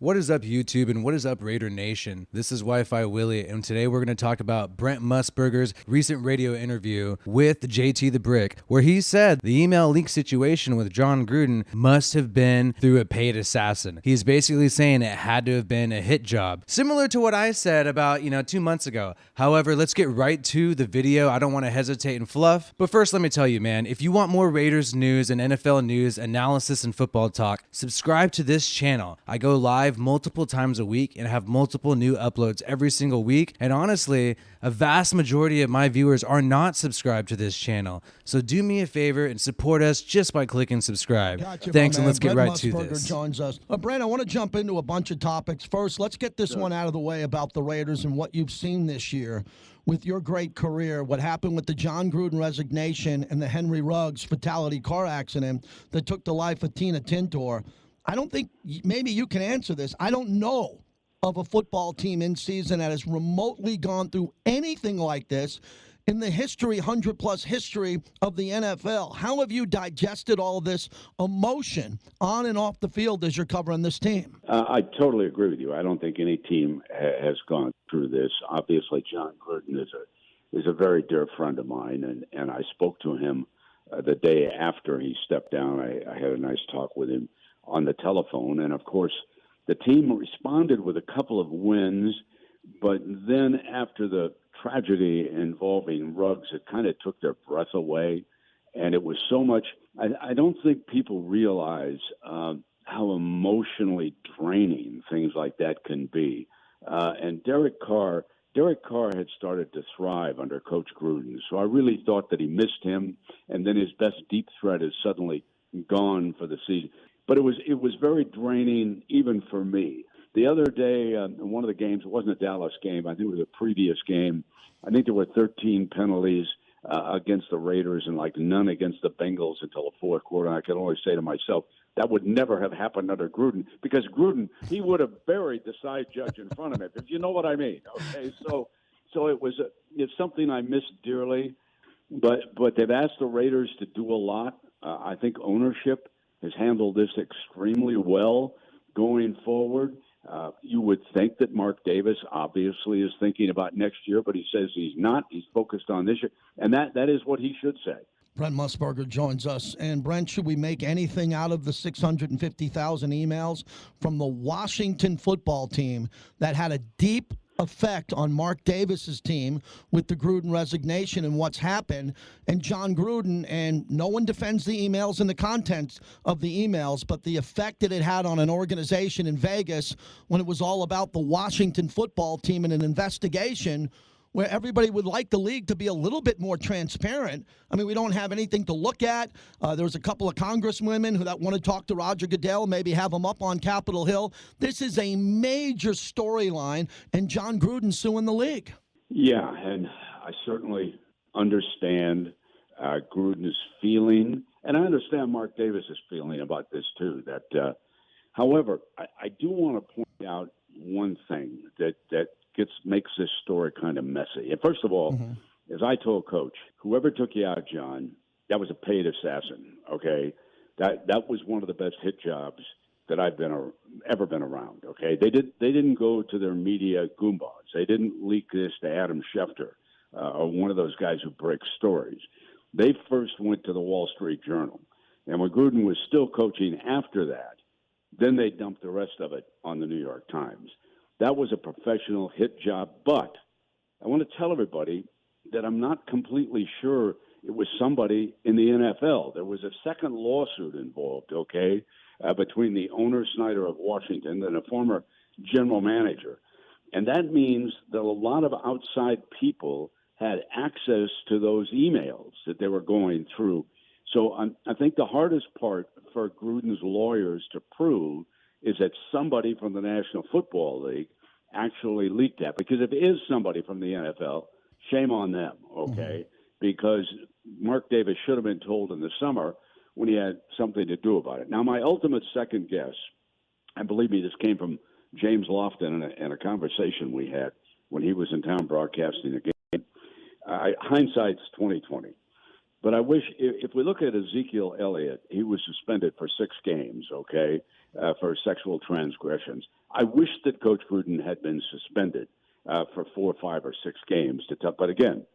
What is up, YouTube, and what is up, Raider Nation? This is Wi-Fi Willie, and today we're going to talk about Brent Musburger's recent radio interview with JT the Brick, where he said the email leak situation with Jon Gruden must have been through a paid assassin. He's basically saying it had to have been a hit job, similar to what I said about 2 months ago. However, let's get right to the video. I don't want to hesitate and fluff, but first let me tell you, man, if you want more Raiders news and NFL news, analysis, and football talk, subscribe to this channel. I go live multiple times a week and have multiple new uploads every single week. And honestly, a vast majority of my viewers are not subscribed to this channel. So do me a favor and support us just by clicking subscribe. Gotcha, Thanks, and let's get Brent right to Musburger this. joins us. Brent, I want to jump into a bunch of topics. First, let's get this one out of the way about the Raiders and what you've seen this year with your great career, what happened with the Jon Gruden resignation and the Henry Ruggs fatality car accident that took the life of Tina Tintor. I don't think, maybe you can answer this. I don't know of a football team in season that has remotely gone through anything like this in the history, 100-plus history of the NFL. How have you digested all this emotion on and off the field as you're covering this team? I totally agree with you. I don't think any team has gone through this. Obviously, Jon Gruden is a very dear friend of mine, and I spoke to him the day after he stepped down. I had a nice talk with him on the telephone, and of course the team responded with a couple of wins, but then after the tragedy involving Ruggs, it kind of took their breath away, and it was so much. I don't think people realize how emotionally draining things like that can be. And Derek Carr had started to thrive under Coach Gruden, so I really thought that he missed him, and then his best deep threat is suddenly gone for the season. But it was very draining even for me. The other day, in one of the games, it wasn't a Dallas game. I think it was a previous game. I think there were 13 penalties against the Raiders and like none against the Bengals until the fourth quarter. And I can only say to myself, that would never have happened under Gruden, because Gruden, he would have buried the side judge in front of him, if you know what I mean. Okay, so it's something I miss dearly, but they've asked the Raiders to do a lot. I think ownership has handled this extremely well going forward. You would think that Mark Davis obviously is thinking about next year, but he says he's not. He's focused on this year, and that is what he should say. Brent Musburger joins us. And, Brent, should we make anything out of the 650,000 emails from the Washington football team that had a deep effect on Mark Davis's team with the Gruden resignation and what's happened, and Jon Gruden, and no one defends the emails and the content of the emails, but the effect that it had on an organization in Vegas when it was all about the Washington football team and an investigation where everybody would like the league to be a little bit more transparent. I mean, we don't have anything to look at. There was a couple of congresswomen that want to talk to Roger Goodell, maybe have him up on Capitol Hill. This is a major storyline, and Jon Gruden suing the league. Yeah, and I certainly understand Gruden's feeling, and I understand Mark Davis's feeling about this too. However, I do want to point out one thing that makes this story kind of messy. And first of all, as I told Coach, whoever took you out, John, that was a paid assassin. Okay, that was one of the best hit jobs that I've ever been around. Okay, they didn't go to their media goombas. They didn't leak this to Adam Schefter or one of those guys who break stories. They first went to the Wall Street Journal, and when Gruden was still coaching after that, then they dumped the rest of it on the New York Times. That was a professional hit job, but I want to tell everybody that I'm not completely sure it was somebody in the NFL. There was a second lawsuit involved, okay, between the owner, Snyder of Washington, and a former general manager. And that means that a lot of outside people had access to those emails that they were going through. So I think the hardest part for Gruden's lawyers to prove is that somebody from the National Football League actually leaked that. Because if it is somebody from the NFL, shame on them, okay? Because Mark Davis should have been told in the summer when he had something to do about it. Now, my ultimate second guess, and believe me, this came from James Lofton in a conversation we had when he was in town broadcasting the game. Hindsight's 20/20. But I wish, if we look at Ezekiel Elliott, he was suspended for 6 games, okay? for sexual transgressions. I wish that Coach Gruden had been suspended for 4, 5, or 6 games. But again,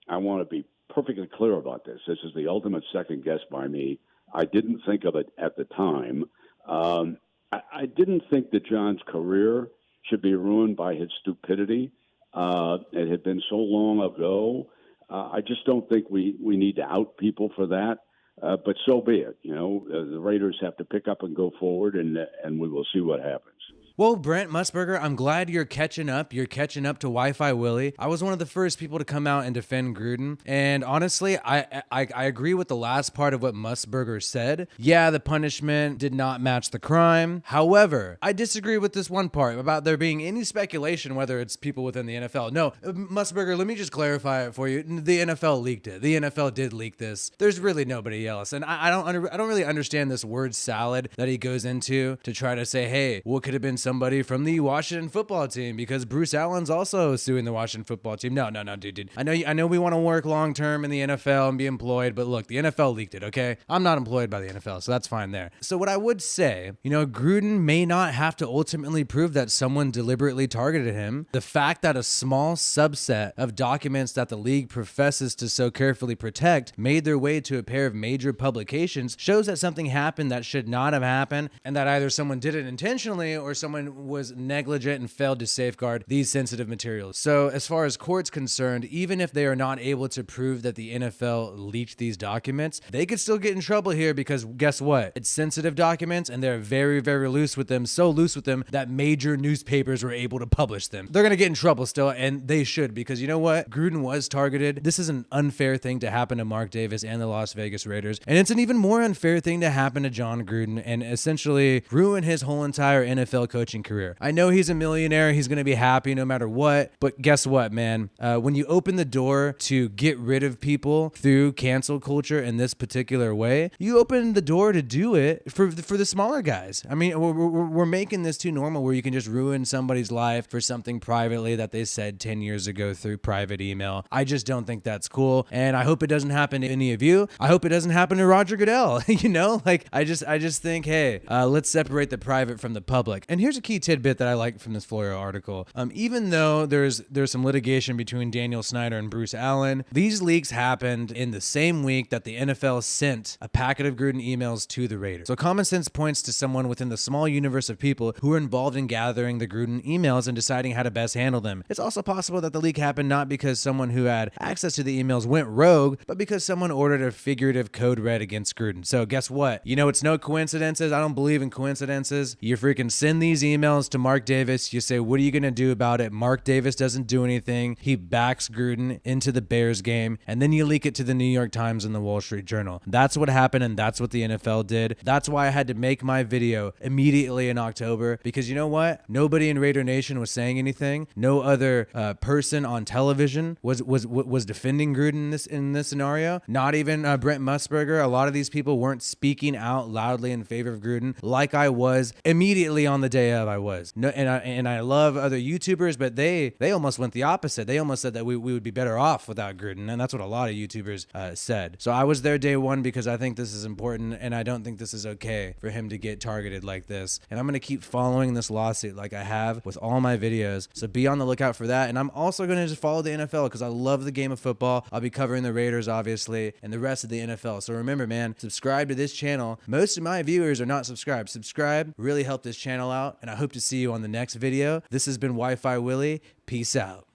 I want to be perfectly clear about this. This is the ultimate second guess by me. I didn't think of it at the time. I didn't think that Jon's career should be ruined by his stupidity. It had been so long ago. I just don't think we need to out people for that. But so be it. The Raiders have to pick up and go forward, and we will see what happens. Well, Brent Musburger, I'm glad you're catching up. You're catching up to Wi-Fi Willie. I was one of the first people to come out and defend Gruden. And honestly, I agree with the last part of what Musburger said. Yeah, the punishment did not match the crime. However, I disagree with this one part about there being any speculation whether it's people within the NFL. No, Musburger, let me just clarify it for you. The NFL leaked it. The NFL did leak this. There's really nobody else. And I don't really understand this word salad that he goes into to try to say, hey, what could have been somebody from the Washington football team, because Bruce Allen's also suing the Washington football team. No, dude. I know we want to work long term in the NFL and be employed, but look, the NFL leaked it, okay? I'm not employed by the NFL, so that's fine there. So what I would say, Gruden may not have to ultimately prove that someone deliberately targeted him. The fact that a small subset of documents that the league professes to so carefully protect made their way to a pair of major publications shows that something happened that should not have happened, and that either someone did it intentionally or someone was negligent and failed to safeguard these sensitive materials. So as far as court's concerned, even if they are not able to prove that the NFL leaked these documents, they could still get in trouble here, because guess what? It's sensitive documents and they're very, very loose with them, so loose with them that major newspapers were able to publish them. They're going to get in trouble still, and they should, because you know what? Gruden was targeted. This is an unfair thing to happen to Mark Davis and the Las Vegas Raiders, and it's an even more unfair thing to happen to Jon Gruden and essentially ruin his whole entire NFL coaching career. I know he's a millionaire. He's going to be happy no matter what. But guess what, man? When you open the door to get rid of people through cancel culture in this particular way, you open the door to do it for the smaller guys. I mean, we're making this too normal where you can just ruin somebody's life for something privately that they said 10 years ago through private email. I just don't think that's cool. And I hope it doesn't happen to any of you. I hope it doesn't happen to Roger Goodell. I just think, hey, let's separate the private from the public. And here's a key tidbit that I like from this Florio article. Even though there's some litigation between Daniel Snyder and Bruce Allen, these leaks happened in the same week that the NFL sent a packet of Gruden emails to the Raiders. So common sense points to someone within the small universe of people who are involved in gathering the Gruden emails and deciding how to best handle them. It's also possible that the leak happened not because someone who had access to the emails went rogue, but because someone ordered a figurative code red against Gruden. So guess what? It's no coincidences. I don't believe in coincidences. You freaking send these emails to Mark Davis. You say, what are you going to do about it? Mark Davis doesn't do anything. He backs Gruden into the Bears game, and then you leak it to the New York Times and the Wall Street Journal. That's what happened, and that's what the NFL did. That's why I had to make my video immediately in October, because you know what? Nobody in Raider Nation was saying anything. No other person on television was defending Gruden in this scenario. Not even Brent Musburger. A lot of these people weren't speaking out loudly in favor of Gruden like I was immediately on the day of. I was. No, and I love other YouTubers, but they almost went the opposite. They almost said that we would be better off without Gruden, and that's what a lot of YouTubers said. So I was there day one because I think this is important, and I don't think this is okay for him to get targeted like this. And I'm going to keep following this lawsuit like I have with all my videos. So be on the lookout for that. And I'm also going to just follow the NFL because I love the game of football. I'll be covering the Raiders, obviously, and the rest of the NFL. So remember, man, subscribe to this channel. Most of my viewers are not subscribed. Subscribe, really help this channel out, and I hope to see you on the next video. This has been Wi-Fi Willie. Peace out.